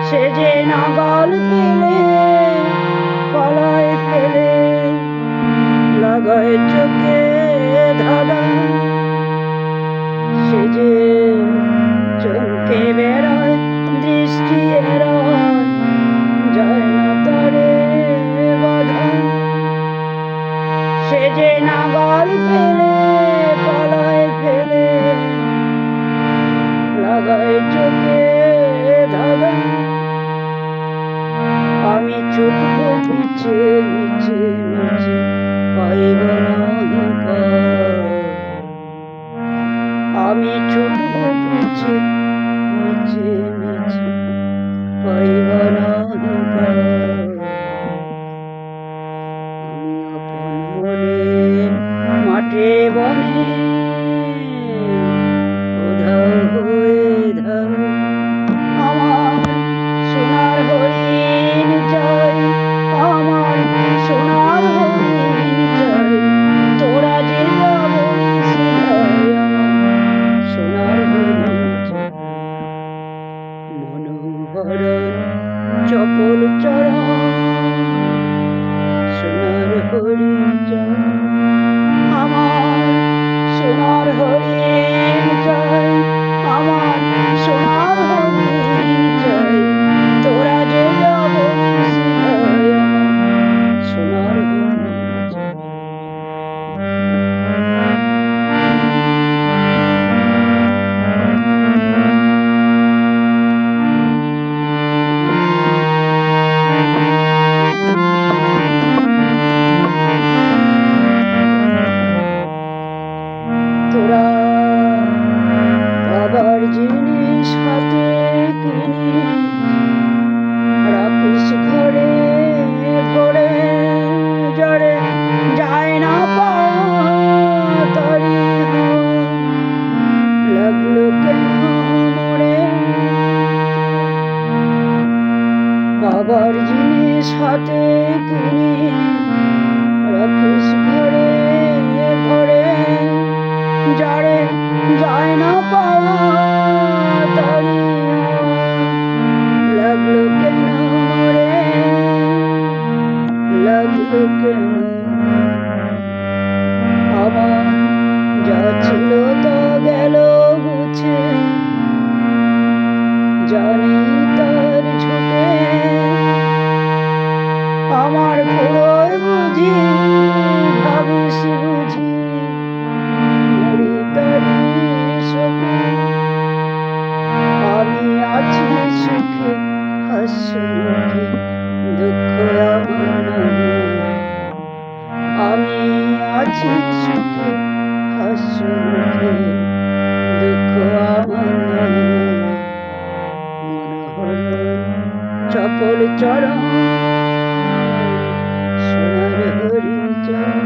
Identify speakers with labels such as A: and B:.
A: সে যে নাগাল পেলে গলায় ফেলে লাগায় চোখে ধাঁধা। সে যে চমকে বেড়ায় দৃষ্টি এড়ায় যায় না তারে বাধা। সে যে নাগাল পেলে গলায় ফেলে লাগায় চোখে ধাঁধা। আমি ছুটব পিছে মিছে মিছে পাইব না পার। আমি ছুটব পিছে মিছে মিছে পাইব না পার। আমি আপন মনে মাঠে বনে উধাও হয়ে ধাও। আমার সোনার হরিণ চাই, আমার সোনার হরিণ চাই। তোরা যে বলিস ভাই আমার সোনার হরিণ চাই। মনোহরণ চপল চরণ সোনার হরিণ চাই। আমার সোনার হরিণ চাই, আমার সোনার হরিণ চাই। তোরা যে বলিস ভাই আমার সোনার হরিণ চাই। তোরা বাবার জিনিস হাতে কিনে রাখিস ঘরে ঘরে। জরে যায় না পাওয়া তারি লাগলো কেন মরে। বাবার জিনিস হাতে কিনে রাখিস ঘরে ঘরে। যারে যায় না পাওয়া তারি লাগলো কেন মরে লাগলো কেন। আমার যা ছিল তা গেল গুছে জানি তার ঝুঁকে। আমার পুরোয় বুঝি ভাবিস বুঝি মরি তারি শোকে। আমি আছি সুখে হাসি দুঃখ আমার নাই। আমি আছি সুখে হাসি দুঃখ আমার নাই। মনোহরণ চপল চরণ সোনার হরিণ চাই।